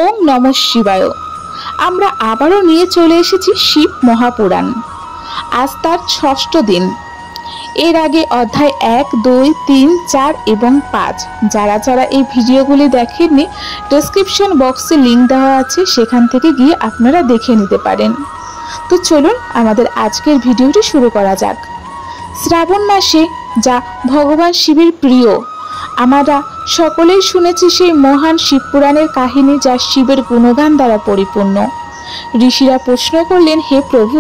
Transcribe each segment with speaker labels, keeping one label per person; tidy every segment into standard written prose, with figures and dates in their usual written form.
Speaker 1: ওম নমঃ শিবায়। আমরা আবারও নিয়ে চলে এসেছি শিব মহাপুরাণ। আজ তার ৬ষ্ঠ দিন। এর আগে অধ্যায় ১, ২, ৩, ৪ এবং ৫ যারা এই ভিডিওগুলি দেখেননি, ডেসক্রিপশন বক্সে লিঙ্ক দেওয়া আছে, সেখান থেকে গিয়ে আপনারা দেখে নিতে পারেন। তো চলুন আমাদের আজকের ভিডিওটি শুরু করা যাক। শ্রাবণ মাসে যা ভগবান শিবের প্রিয়, আমরা সকলেই শুনেছি সেই মহান শিবপুরাণের কাহিনী, যা শিবের গুণগান দ্বারা পরিপূর্ণ। ঋষিরা প্রশ্ন করলেন, হে প্রভু,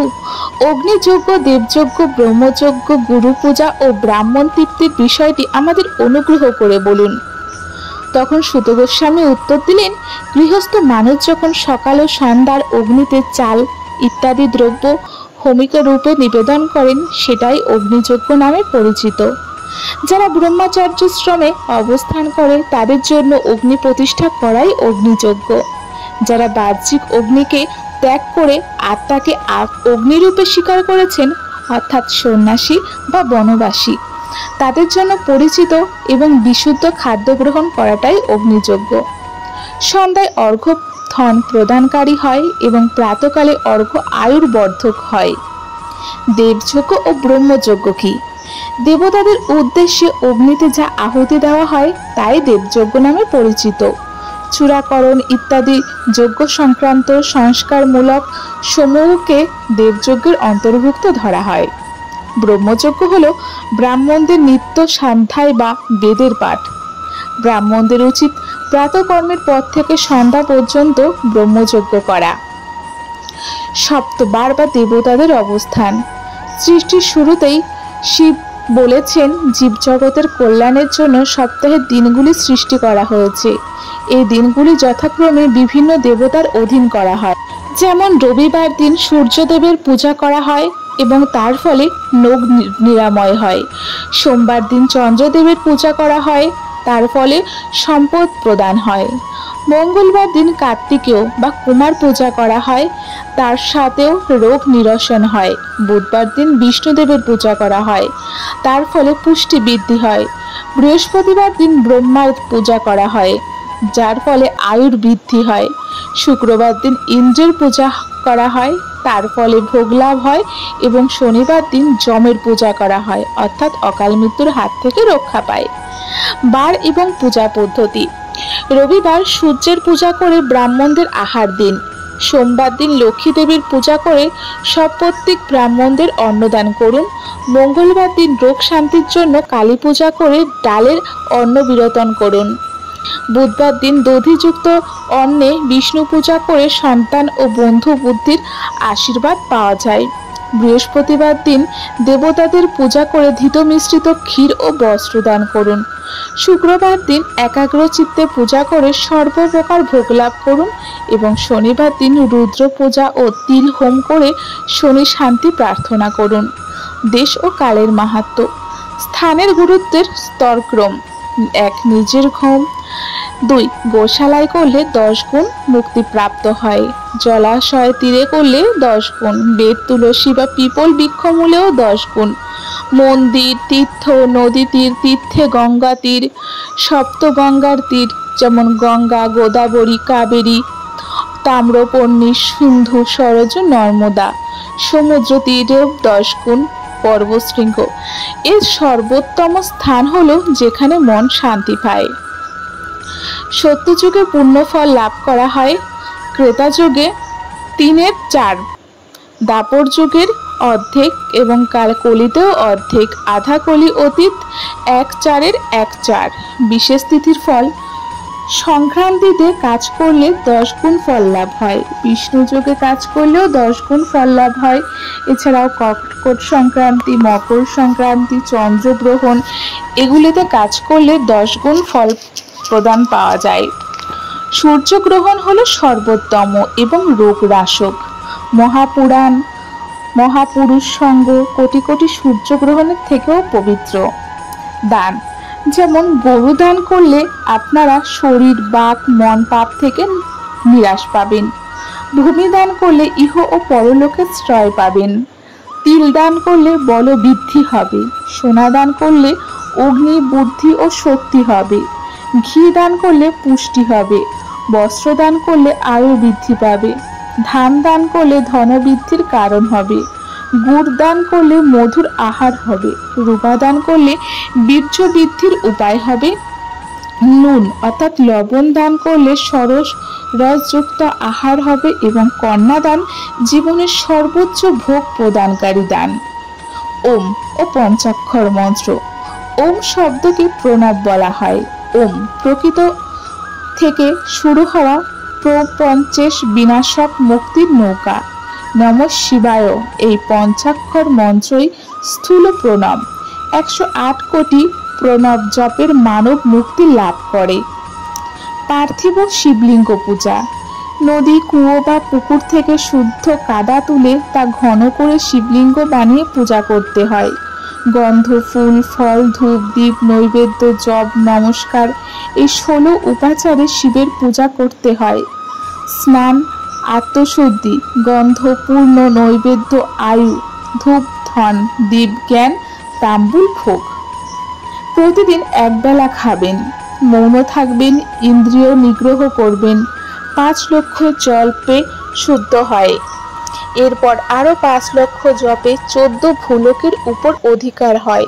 Speaker 1: অগ্নিযজ্ঞ, দেবযজ্ঞ, ব্রহ্মযজ্ঞ, গুরু পূজা ও ব্রাহ্মণ তৃপ্তির বিষয়টি আমাদের অনুগ্রহ করে বলুন। তখন সুত গোস্বামী উত্তর দিলেন, গৃহস্থ মানুষ যখন সকাল ও সন্ধ্যার অগ্নিতে চাল ইত্যাদি দ্রব্য হোমিকা রূপে নিবেদন করেন, সেটাই অগ্নিযজ্ঞ নামে পরিচিত। যারা ব্রহ্মচর্যাশ্রমে অবস্থান করে তাদের জন্য অগ্নি প্রতিষ্ঠা করাই অগ্নিযজ্ঞ। যারা বাহ্যিক অগ্নিকে ত্যাগ করে আত্মাকে অগ্নিরূপে স্বীকার করেছেন, অর্থাৎ সন্ন্যাসী বা বনবাসী, তাদের জন্য পরিচিত এবং বিশুদ্ধ খাদ্য গ্রহণ করাটাই অগ্নিযজ্ঞ। সন্ধ্যায় অর্ঘ্য ধন প্রদানকারী হয় এবং প্রাতকালে অর্ঘ্য আয়ুর বর্ধক হয়। দেবযজ্ঞ ও ব্রহ্মযজ্ঞ কি? দেবতাদের উদ্দেশ্যে অগ্নিতে যা আহুতি দেওয়া হয় তাই দেবযজ্ঞ নামে পরিচিত। চূড়াকরণ ইত্যাদি যজ্ঞ সংক্রান্ত সংস্কারমূলক সমূহকে দেবযজ্ঞের অন্তর্ভুক্ত ধরা হয়। ব্রহ্মযজ্ঞ হল ব্রাহ্মণদের নিত্য সন্ধ্যায় বা বেদের পাঠ। ব্রাহ্মণদের উচিত প্রাতকর্মের পর থেকে সন্ধ্যা পর্যন্ত ব্রহ্মযজ্ঞ করা। সপ্তবার বা দেবতাদের অবস্থান। সৃষ্টির শুরুতেই শিব বলেছেন, জীবজগতের কল্যাণের জন্য সপ্তাহের দিনগুলি সৃষ্টি করা হয়েছে। এই দিনগুলি যথাক্রমে বিভিন্ন দেবতার অধীন করা হয়। যেমন রবিবার দিন সূর্যদেবের পূজা করা হয় এবং তার ফলে রোগ নিরাময় হয়। সোমবার দিন চন্দ্রদেবের পূজা করা হয়, তার ফলে সম্পদ প্রদান হয়। মঙ্গলবার দিন কার্তিকেয় বা কুমার পূজা করা হয়, তার সাথেও রোগ নিরসন হয়। বুধবার দিন বিষ্ণুদেবের পূজা করা হয়, তার ফলে পুষ্টি বৃদ্ধি হয়। বৃহস্পতিবার দিন ব্রহ্মার পূজা করা হয়, যার ফলে আয়ুর বৃদ্ধি হয়। শুক্রবার দিন ইন্দ্রের পূজা করা হয়, তার ফলে ভোগ লাভ হয়। এবং শনিবার দিন যমের পূজা করা হয়, অর্থাৎ অকাল মৃত্যুর হাত থেকে রক্ষা পায়। বার এবং পূজা পদ্ধতি। রবিবার সূর্যের পূজা করে ব্রাহ্মণদের আহার দিন। সোমবার দিন লক্ষ্মী দেবীর পূজা করে সপত্নীক ব্রাহ্মণদের অন্নদান করুন। মঙ্গলবার দিন রোগ শান্তির জন্য কালী পূজা করে ডালের অন্ন বিতরণ করুন। বুধবার দিন দধিযুক্ত অন্নে বিষ্ণু পূজা করে সন্তান ও বন্ধু বুদ্ধির আশীর্বাদ পাওয়া যায়। বৃহস্পতিবার দিন দেবতাদের পূজা করে ধৃত মিশ্রিত ক্ষীর ও বস্ত্র দান করুন। শুক্রবার দিন একাগ্র চিত্তে পূজা করে সর্বপ্রকার ভোগ লাভ করুন এবং শনিবার দিন রুদ্র পূজা ও তিল হোম করে শনি শান্তি প্রার্থনা করুন। দেশ ও কালের মাহাত্ম্য। স্থানের গুরুত্বের স্তরক্রম। ১. নিজের ঘর। ২. গোশালায় করলে ১০ গুণ মুক্তি প্রাপ্ত হয়। জলাশয় তীরে করলে ১০ গুণ। বেদ, তুলসী বা পিপল বৃক্ষমূলেও ১০ গুণ। মন্দির, তীর্থ, নদী তীর, তীর্থে গঙ্গা তীর, সপ্ত গঙ্গার তীর যেমন গঙ্গা, গোদাবরী, কাবেরী, তাম্রপর্ণী, সিন্ধু, সরজ, নর্মদা। সমুদ্র তীরেও ১০ গুণ। পর্বতশৃঙ্গ। এর সর্বোত্তম স্থান হলো যেখানে মন শান্তি পায়। সত্যযুগে পুণ্যফল লাভ করা হয়। ত্রেতা যুগে ৩-এর ৪, দ্বাপর যুগের অর্ধেক এবং কলিতেও অর্ধেক, আধা কলি অতীত ১/৪-এর ১/৪। বিশেষ তিথির ফল। সংক্রান্তিতে কাজ করলে ১০ গুণ ফল লাভ হয়। বিষ্ণু যোগে কাজ করলেও ১০ গুণ ফল লাভ হয়। এছাড়াও কর্কট সংক্রান্তি, মকর সংক্রান্তি, চন্দ্রগ্রহণ এগুলিতে কাজ করলে ১০ গুণ ফল প্রদান পাওয়া যায়। সূর্যগ্রহণ হলো সর্বোত্তম এবং রোগরাশক। মহাপুরাণ, মহাপুরুষ সঙ্গ কোটি কোটি সূর্যগ্রহণের থেকেও পবিত্র। দান। যেমন গরু দান করলে আপনারা শরীর, বাক, মন পাপ থেকে নিরাশ পাবেন। ভূমি দান করলে ইহ ও পরলোকে শ্রয় পাবেন। তিল দান করলে বল বৃদ্ধি হবে। সোনা দান করলে অগ্নি, বুদ্ধি ও শক্তি হবে। ঘি দান করলে পুষ্টি হবে। বস্ত্র দান করলে আয়ু বৃদ্ধি পাবে, ধান দান করলে ধনবৃদ্ধির কারণ হবে, গুড় দান করলে মধুর আহার হবে, রূপা দান করলে বীর্য বৃদ্ধির উপায় হবে, নুন অর্থাৎ লবণ দান করলে সরস রসযুক্ত আহার হবে এবং কন্যাদান জীবনের সর্বোচ্চ ভোগ প্রদানকারী দান। ওম ও পঞ্চাক্ষর মন্ত্র। ওম শব্দকে প্রণব বলা হয়। ওম প্রকৃত থেকে শুরু হওয়া প্রপঞ্চেশ বিনাশক মুক্তির নৌকা। নম শিবায় এই পঞ্চাক্ষর মন্ত্রই স্থূল প্রণব। 108 কোটি প্রণব জপের মানব মুক্তি লাভ করে। পার্থিব শিবলিঙ্গ পূজা। নদী, কুয়ো বা পুকুর থেকে শুদ্ধ কাদা তুলে তা ঘন করে শিবলিঙ্গ বানিয়ে পূজা করতে হয়। গন্ধ, ফুল, ফল, ধূপ, দীপ, নৈবেদ্য, জপ, নমস্কার এই 16 উপাচারে শিবের পূজা করতে হয়। স্নান, আত্মশুদ্ধি, গন্ধ, পূর্ণ, নৈবেদ্য, আয়ু, ধূপ, ধন, দীপ, জ্ঞান, তাম্বুল, ভোগ। প্রতিদিন একবেলা খাবেন, মৌন থাকবেন, ইন্দ্রিয় নিগ্রহ করবেন। 5 লক্ষ জপে শুদ্ধ হয়। এরপর আরো 5 লক্ষ জপে 14 ভূলোকের উপর অধিকার হয়।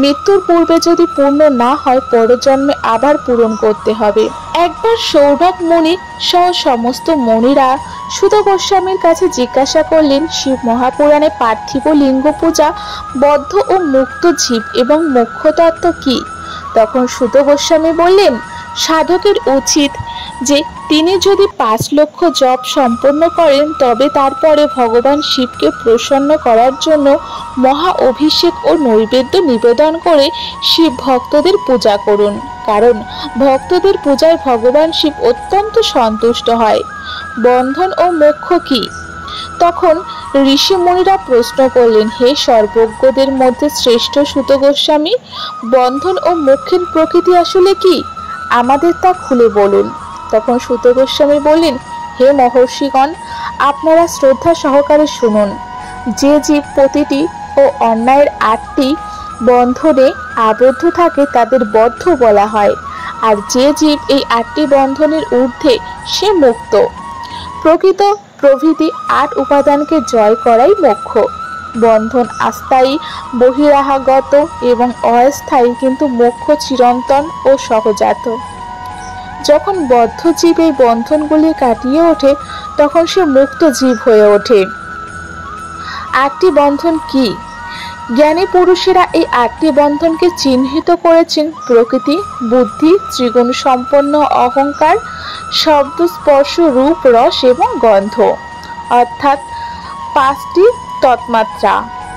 Speaker 1: মৃত্যুর পূর্বে যদি পূর্ণ না হয় পরজন্মে আবার পূরণ করতে হবে। একবার সৌরভ মুনি সহ সমস্ত মুনিরা সুত গোস্বামীর কাছে জিজ্ঞাসা করলেন, শিব মহাপুরাণে পার্থিব লিঙ্গ পূজা, বদ্ধ ও মুক্ত জীব এবং মোক্ষ তত্ত্ব কি? তখন সুত গোস্বামী বললেন, সাধকের উচিত যে তিনি যদি 5 লক্ষ জপ সম্পন্ন করেন তবে তারপরে ভগবান শিবকে প্রসন্ন করার জন্য মহা অভিষেক ও নৈবেদ্য নিবেদন করে শিব ভক্তদের পূজা করুন, কারণ ভক্তদের পূজায় ভগবান শিব অত্যন্ত সন্তুষ্ট হয়। বন্ধন ও মোক্ষ কি? তখন ঋষি মুনিরা প্রশ্ন করলেন, হে সর্বজ্ঞদের মধ্যে শ্রেষ্ঠ সুত গোস্বামী, বন্ধন ও মোক্ষের প্রকৃতি আসলে কি? আমাদের তা খুলে বলুন। তখন সুত গোস্বামী বললেন, হে মহর্ষিগণ, আপনারা শ্রদ্ধা সহকারে শুনুন। যে জীব প্রতিটি ও অন্যায়ের 8টি বন্ধনে আবদ্ধ থাকে তাদের বদ্ধ বলা হয়, আর যে জীব এই 8টি বন্ধনের ঊর্ধ্বে সে মুক্ত। প্রকৃত প্রভৃতি 8 উপাদানকে জয় করাই মোক্ষ। বন্ধন আস্থায়ী, বহিরাগত এবং অস্থায়ী, কিন্তু মোক্ষ চিরন্তন ও সহজাত। যখন বদ্ধ জীব এই বন্ধনগুলি কাটিয়ে ওঠে তখন সে মুক্ত জীব হয়ে ওঠে। 8টি বন্ধন কি? জ্ঞানী পুরুষেরা এই 8টি বন্ধনকে চিহ্নিত করেছেন প্রকৃতি, বুদ্ধি, ত্রিগুণ সম্পন্ন অহংকার, শব্দ, স্পর্শ, রূপ, রস এবং গন্ধ, অর্থাৎ 5টি তৎমাত্রা।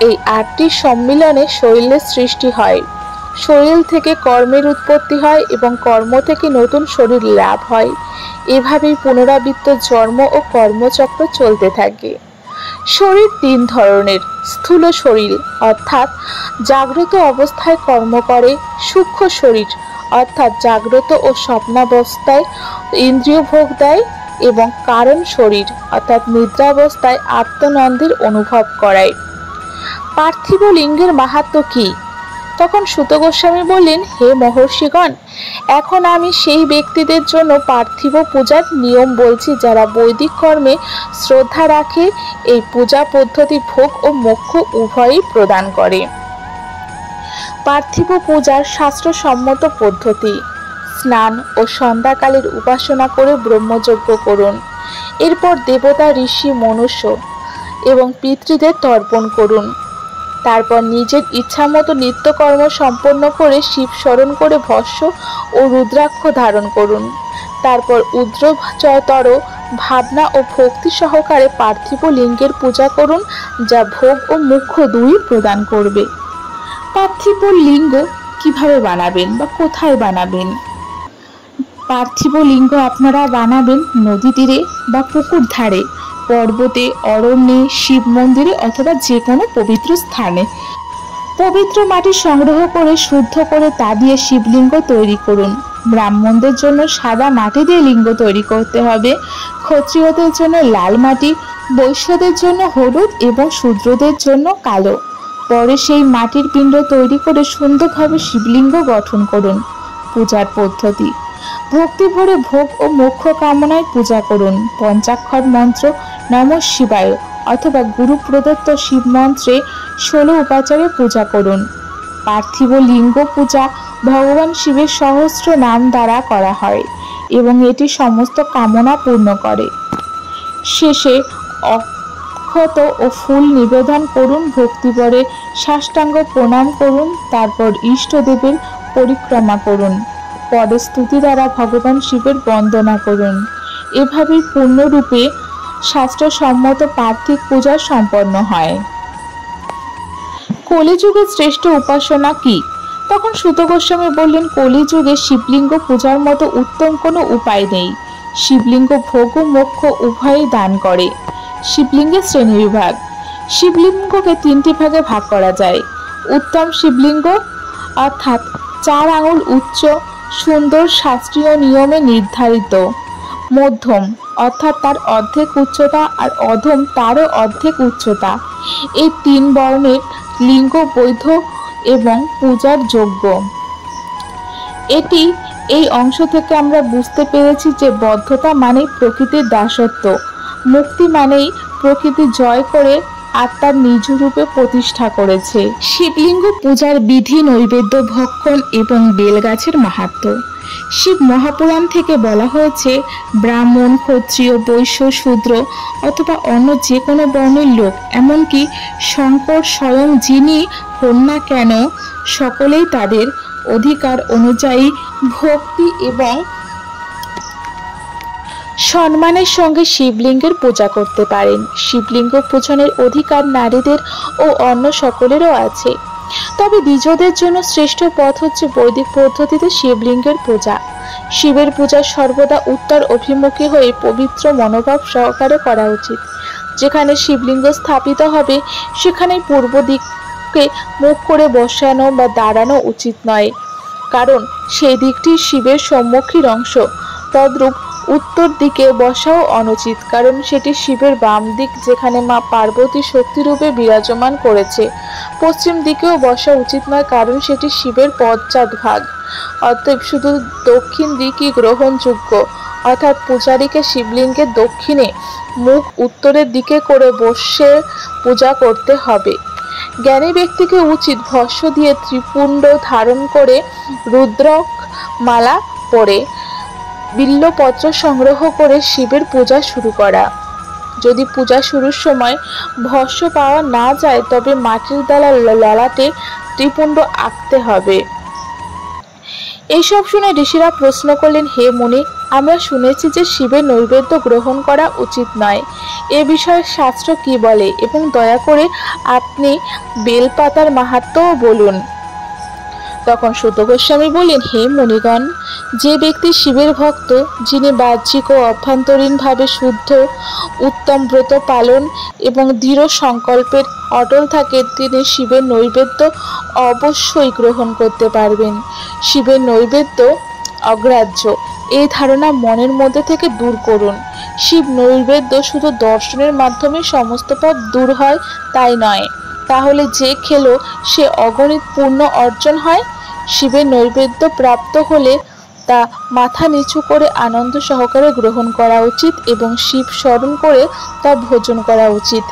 Speaker 1: এই 8টির সম্মিলনে শরীরের সৃষ্টি হয়। শরীর থেকে কর্মের উৎপত্তি হয় এবং কর্ম থেকে নতুন শরীর লাভ হয়। এভাবেই পুনরাবৃত্ত জন্ম ও কর্মচক্র চলতে থাকে। শরীর 3 ধরনের। স্থূল শরীর অর্থাৎ জাগ্রত অবস্থায় কর্ম করে, সূক্ষ্ম শরীর অর্থাৎ জাগ্রত ও স্বপ্নাবস্থায় ইন্দ্রিয় ভোগ দেয়, এবং কারণ শরীর অর্থাৎ নিদ্রাবস্থায় আত্মনন্দের অনুভব করায়। পার্থিব লিঙ্গের মাহাত্ম্য কি? তখন সুত গোস্বামী বললেন, হে মহর্ষিগণ, এখন আমি সেই ব্যক্তিদের জন্য পার্থিব পূজার নিয়ম বলছি যারা বৈদিক কর্মে শ্রদ্ধা রাখে। এই পূজা পদ্ধতি ভোগ ও মোক্ষ উভয়ই প্রদান করে। পার্থিব পূজার শাস্ত্রসম্মত পদ্ধতি: স্নান ও সন্ধ্যাকালের উপাসনা করে ব্রহ্মযজ্ঞ করুন। এরপর দেবতা, ঋষি, মনুষ্য এবং পিতৃদের তর্পণ করুন। তারপর নিজের ইচ্ছামতো নিত্যকর্ম সম্পন্ন করে শিব স্মরণ করে ভস্ম ও রুদ্রাক্ষ ধারণ করুন। তারপর উদ্রতর ভাবনা ও ভক্তি সহকারে পার্থিব লিঙ্গের পূজা করুন, যা ভোগ ও মোক্ষ দুই প্রদান করবে। পার্থিব লিঙ্গ কিভাবে বানাবেন বা কোথায় বানাবেন? পার্থিব লিঙ্গ আপনারা বানাবেন নদী তীরে বা পুকুর ধারে, পর্বতে, অরণ্যে, শিব মন্দিরে অথবা যে কোনো পবিত্র স্থানে। পবিত্র মাটি সংগ্রহ করে শুদ্ধ করে তা দিয়ে শিবলিঙ্গ তৈরি করুন। ব্রাহ্মণদের জন্য সাদা মাটি দিয়ে লিঙ্গ তৈরি করতে হবে, ক্ষত্রিয়দের জন্য লাল মাটি, বৈশ্যদের জন্য হলুদ এবং শূদ্রদের জন্য কালো। পরে সেই মাটির পিণ্ড তৈরি করে সুন্দরভাবে শিবলিঙ্গ গঠন করুন। পূজার পদ্ধতি: ভক্তি ভরে ভোগ ও মোক্ষ কামনায় পূজা করুন। পঞ্চাক্ষর মন্ত্র নমঃ শিবায় অথবা গুরু প্রদত্ত শিব মন্ত্রে 16 উপাচারে পূজা করুন। পার্থিব লিঙ্গ পূজা ভগবান শিবের সহস্র নাম দ্বারা করা হয় এবং এটি সমস্ত কামনা পূর্ণ করে। শেষে অক্ষত ও ফুল নিবেদন করুন। ভক্তিভরে সাষ্টাঙ্গ প্রণাম করুন। তারপর ইষ্টদেবের পরিক্রমা করুন। পরে স্তুতি দ্বারা ভগবান শিবের বন্দনা করুন। এভাবেই পূর্ণরূপে শাস্ত্রসম্মত পার্থিব পূজা সম্পন্ন হয়। কলিযুগের শ্রেষ্ঠ উপাসনা কি? তখন সূত গোস্বামী বললেন, কলিযুগে শিবলিঙ্গ পূজার মতো উত্তম কোনো উপায় নেই। শিবলিঙ্গ ভোগ ও মোক্ষ উভয়ই দান করে। শিবলিঙ্গের শ্রেণীবিভাগ। শিবলিঙ্গকে 3টি ভাগে ভাগ করা যায়। উত্তম শিবলিঙ্গ অর্থাৎ 4 আঙুল উচ্চ, সুন্দর শাস্ত্রীয় নিয়মে নির্ধারিত। মধ্যম অর্থাৎ তার অর্ধেক উচ্চতা, আর অধম তারও অর্ধেক উচ্চতা। এই 3 বর্ণের লিঙ্গ বৈধ এবং পূজার যোগ্য। এই অংশ থেকে আমরা বুঝতে পেরেছি যে বদ্ধতা মানেই প্রকৃতির দাসত্ব, মুক্তি মানেই প্রকৃতি জয় করে আত্মার নিজ রূপে প্রতিষ্ঠা করেছে। শিবলিঙ্গ পূজার বিধি, নৈবেদ্য ভক্ষণ এবং বেলগাছের মাহাত্ম্য। শিব মহাপুরাণ থেকে বলা হয়েছে, ব্রাহ্মণ, ক্ষত্রিয়, বৈশ্য, শূদ্র অথবা অন্য যে কোনো বর্ণের লোক, এমনকি শঙ্কর স্বয়ং যিনি হন না কেন, সকলেই তাদের অধিকার অনুযায়ী ভক্তি এবং সম্মানের সঙ্গে শিবলিঙ্গের পূজা করতে পারেন। শিবলিঙ্গ পূজনের অধিকার নারীদের ও অন্য সকলেরও আছে। তবে দ্বিজদের জন্য শ্রেষ্ঠ পথ হচ্ছে বৈদিক পদ্ধতিতে শিবলিঙ্গের পূজা। শিবের পূজা সর্বদা উত্তর অভিমুখী হয়ে পবিত্র মনোভাব সহকারে করা উচিত। যেখানে শিবলিঙ্গ স্থাপিত হবে সেখানে পূর্ব দিকে মুখ করে বসানো বা দাঁড়ানো উচিত নয়, কারণ সেই দিকটি শিবের সম্মুখীর অংশ। তদ্রূপ উত্তর দিকে বসাও অনুচিত, কারণ সেটি শিবের বাম দিক, যেখানে মা পার্বতী শক্তিরূপে বিরাজমান করেছে। পশ্চিম দিকেও বসা উচিত নয়, কারণ সেটি শিবের পশ্চাৎ ভাগ। অতএব শুধু দক্ষিণ দিকই গ্রহণযোগ্য, অর্থাৎ পূজারীকে শিবলিঙ্গের দক্ষিণে মুখ উত্তরের দিকে করে বসে পূজা করতে হবে। জ্ঞানী ব্যক্তিকে উচিত ভস্য দিয়ে ত্রিপুণ্ড ধারণ করে রুদ্রক মালা পরে বিল্লপত্র সংগ্রহ করে শিবের পূজা শুরু করা। যদি পূজা শুরুর সময় ভস্য পাওয়া না যায় তবে মাটির দ্বারা ললাটে ত্রিপুণ্ড আঁকতে হবে। এইসব শুনে ঋষিরা প্রশ্ন করলেন, হে মুনি, আমরা শুনেছি যে শিবের নৈবেদ্য গ্রহণ করা উচিত নয়। এ বিষয়ে শাস্ত্র কি বলে, এবং দয়া করে আপনি বেলপাতার মাহাত্ম্যও বলুন। তখন সূত গোস্বামী বললেন, হে মুনিগণ, যে ব্যক্তি শিবের ভক্ত, যিনি বাহ্যিক ও অভ্যন্তরীণভাবে শুদ্ধ, উত্তম ব্রত পালন এবং দৃঢ় সংকল্পের অটল থাকে, তিনি শিবের নৈবেদ্য অবশ্যই গ্রহণ করতে পারবেন। শিবের নৈবেদ্য অগ্রাহ্য, এই ধারণা মনের মধ্যে থেকে দূর করুন। শিব নৈবেদ্য শুধু দর্শনের মাধ্যমে সমস্ত পথ দূর হয় তাই নয়, তাহলে যে খেলো সে অগণিত পুণ্য অর্জন হয়। শিবের নৈবেদ্য প্রাপ্ত হলে তা মাথা নিচু করে আনন্দ সহকারে গ্রহণ করা উচিত এবং শিব স্মরণ করে তা ভোজন করা উচিত।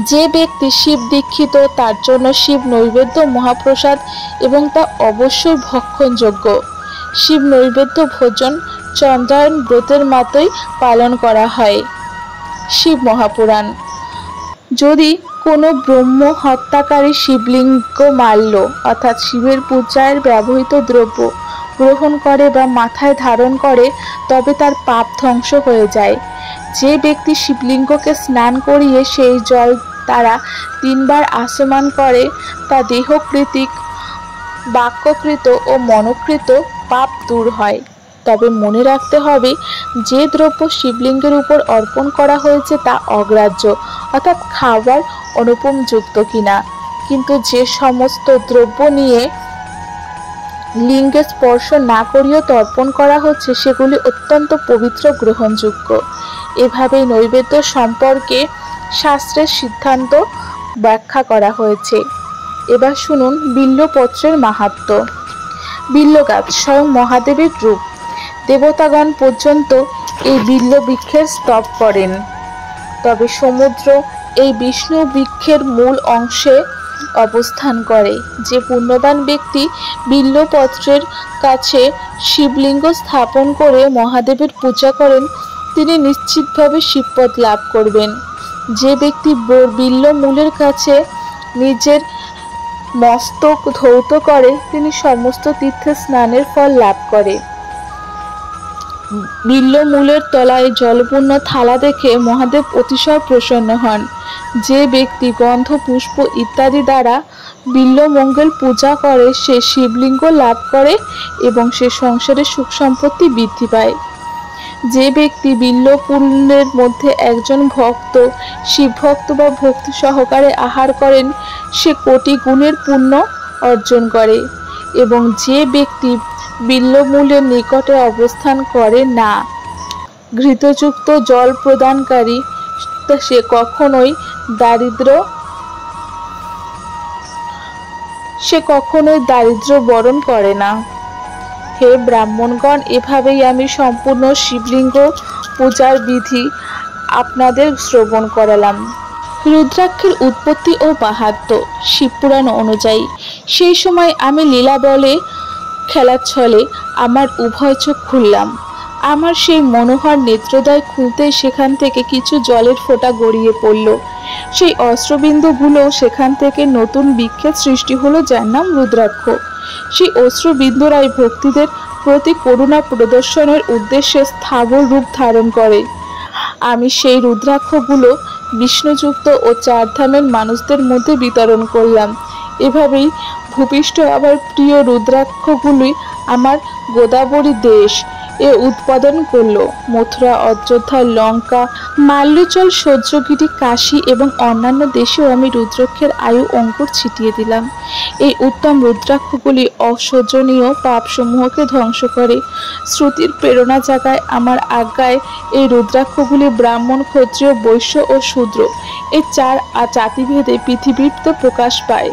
Speaker 1: যে ব্যক্তি শিব দীক্ষিত তার জন্য শিব নৈবেদ্য মহাপ্রসাদ এবং তা অবশ্যই ভক্ষণযোগ্য। শিব নৈবেদ্য ভোজন চন্দ্রায়ণ ব্রতের মতোই পালন করা হয়। শিব মহাপুরাণ। যদি কোনো ব্রহ্ম হত্যাকারী শিবলিঙ্গ মাল্য অর্থাৎ শিবের পূজায় ব্যবহৃত দ্রব্য গ্রহণ করে বা মাথায় ধারণ করে তবে তার পাপ ধ্বংস হয়ে যায়। যে ব্যক্তি শিবলিঙ্গকে স্নান করিয়ে সেই জল দ্বারা 3 বার আচমন করে তা দেহকৃতিক, বাক্যকৃত ও মনকৃত পাপ দূর হয়। তবে মনে রাখতে হবে, যে দ্রব্য শিবলিঙ্গের উপর অর্পণ করা হয়েছে তা অগ্রাহ্য, অর্থাৎ খাবার অনুপযুক্ত কিনা। কিন্তু যে সমস্ত দ্রব্য নিয়ে লিঙ্গে স্পর্শ না করিয়েও তর্পণ করা হচ্ছে সেগুলি অত্যন্ত পবিত্র, গ্রহণযোগ্য। এভাবেই নৈবেদ্য সম্পর্কে শাস্ত্রের সিদ্ধান্ত ব্যাখ্যা করা হয়েছে। এবার শুনুন বিল্বপত্রের মাহাত্ম্য। বিল্ল গাছ স্বয়ং মহাদেবের রূপ। দেবতাগণ পর্যন্ত এই বিল্ল বৃক্ষের স্তব করেন। তবে সমুদ্র এই বিষ্ণু বৃক্ষের মূল অংশে অবস্থান করে। যে পুণ্যবান ব্যক্তি বিল্লপত্রের কাছে শিবলিঙ্গ স্থাপন করে মহাদেবের পূজা করেন তিনি নিশ্চিতভাবে শিবপদ লাভ করবেন। যে ব্যক্তি বিল্ল মূলের কাছে নিজের মস্তক ধৌত করে তিনি সমস্ত তীর্থে স্নানের ফল লাভ করে। বিল্ল মূলের তলায় জলপূর্ণ থালা দেখে মহাদেব অতিশয় প্রসন্ন হন। যে ব্যক্তি গন্ধ পুষ্প ইত্যাদি দ্বারা বিল্ল মঙ্গল পূজা করে সে শিবলিঙ্গ লাভ করে এবং সে সংসারে সুখ সম্পত্তি বৃদ্ধি পায়। যে ব্যক্তি বিল্ল পুণ্যের মধ্যে একজন ভক্ত শিব ভক্ত বা ভক্তি সহকারে আহার করেন সে কোটি গুণের পুণ্য অর্জন করে। এবং যে ব্যক্তি বিল্লমূলের নিকটে অবস্থান করে না ঘৃতযুক্ত জল প্রদানকারী সে কখনোই দারিদ্র্য বরণ করে না। হে ব্রাহ্মণগণ, এভাবেই আমি সম্পূর্ণ শিবলিঙ্গ পূজার বিধি আপনাদের শ্রবণ করালাম। রুদ্রাক্ষের উৎপত্তি ও মাহাত্ম্য শিবপুরাণ অনুযায়ী সেই সময় আমি লীলা বলে খেলার ছলে আমার উভয় চোখ খুললাম। আমার সেই মনোহর নেত্রদ্বয় খুলতেই সেখান থেকে কিছু জলের ফোঁটা গড়িয়ে পড়ল। সেই অশ্রুবিন্দুগুলো সেখান থেকে নতুন বৃক্ষের সৃষ্টি হলো, যার নাম রুদ্রাক্ষ। সেই অশ্রুবিন্দুরাই ভক্তিদের প্রতি করুণা প্রদর্শনের উদ্দেশ্যে স্থাবর রূপ ধারণ করে। আমি সেই রুদ্রাক্ষগুলো বিষ্ণুযুক্ত ও চারধামের মানুষদের মধ্যে বিতরণ করলাম। এভাবেই ভূপৃষ্ঠ আমার প্রিয় রুদ্রাক্ষগুলি আমার গোদাবরী দেশ এ উৎপাদন করলো। মথুরা, অযোধ্যা, লঙ্কা, মাল্যচল, সহ্যগিরি, কাশী এবং অন্যান্য দেশেও আমি রুদ্রাক্ষের আয়ু অঙ্কুর ছিটিয়ে দিলাম। এই উত্তম রুদ্রাক্ষগুলি অসহ্যনীয় পাপসমূহকে ধ্বংস করে। শ্রুতির প্রেরণা জাগায় আমার আজ্ঞায় এই রুদ্রাক্ষগুলি ব্রাহ্মণ, ক্ষত্রিয়, বৈশ্য ও শূদ্র এই চার জাতিভেদে পৃথিবীতে প্রকাশ পায়।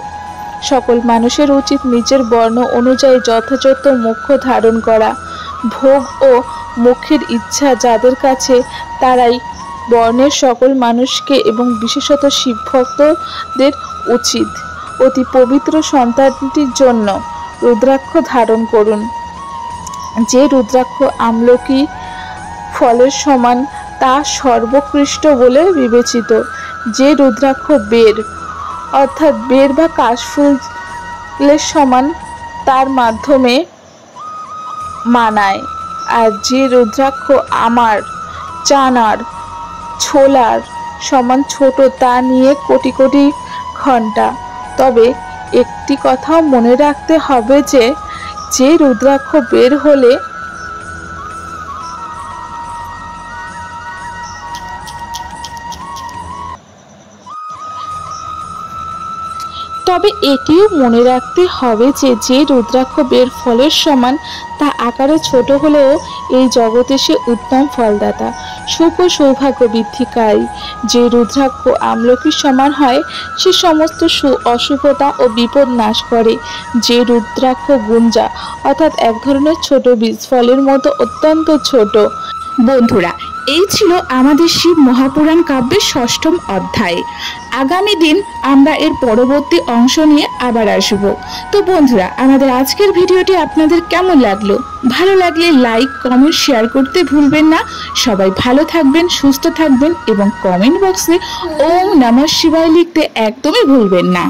Speaker 1: সকল মানুষের উচিত নিজের বর্ণ অনুযায়ী যথাযথ মোক্ষ ধারণ করা। ভোগ ও মোক্ষের ইচ্ছা যাদের কাছে তারাই বর্ণের সকল মানুষকে এবং বিশেষত শিবভক্তদের উচিত অতি পবিত্র সন্তানটির জন্য রুদ্রাক্ষ ধারণ করুন। যে রুদ্রাক্ষ আমলকি ফলের সমান তা সর্বোৎকৃষ্ট বলে বিবেচিত। যে রুদ্রাক্ষ বের অর্থাৎ বের বা কাশফুলের সমান তার মাধ্যমে মানায়। আর যে রুদ্রাক্ষ আমার চানার ছোলার সমান ছোট তা নিয়ে কোটি কোটি ঘন্টা। তবে একটি কথাও মনে রাখতে হবে যে রুদ্রাক্ষ বের হলে তবে এটিও মনে রাখতে হবে যে রুদ্রাক্ষ বের ফলের সমান তা আকারে ছোট হলেও এই জগতে সে উত্তম ফলদাতা, সুখ ও সৌভাগ্য বৃদ্ধিকারী। যে রুদ্রাক্ষ আমলকির সমান হয় সে সমস্ত অশুভতা ও বিপদ নাশ করে। যে রুদ্রাক্ষ গুঞ্জা অর্থাৎ এক ধরনের ছোট বীজ ফলের মতো অত্যন্ত ছোট।
Speaker 2: বন্ধুরা, এই ছিল আমাদের শিব মহাপুরাণ কাব্যের 6ম অধ্যায়। আগামী দিন আমরা এর পরবর্তী অংশ নিয়ে আবার আসব। তো বন্ধুরা, আমাদের আজকের ভিডিওটি আপনাদের কেমন লাগলো? ভালো লাগলে লাইক, কমেন্ট, শেয়ার করতে ভুলবেন না। সবাই ভালো থাকবেন, সুস্থ থাকবেন এবং কমেন্ট বক্সে ওম নমঃ শিবায় লিখতে একদমই ভুলবেন না।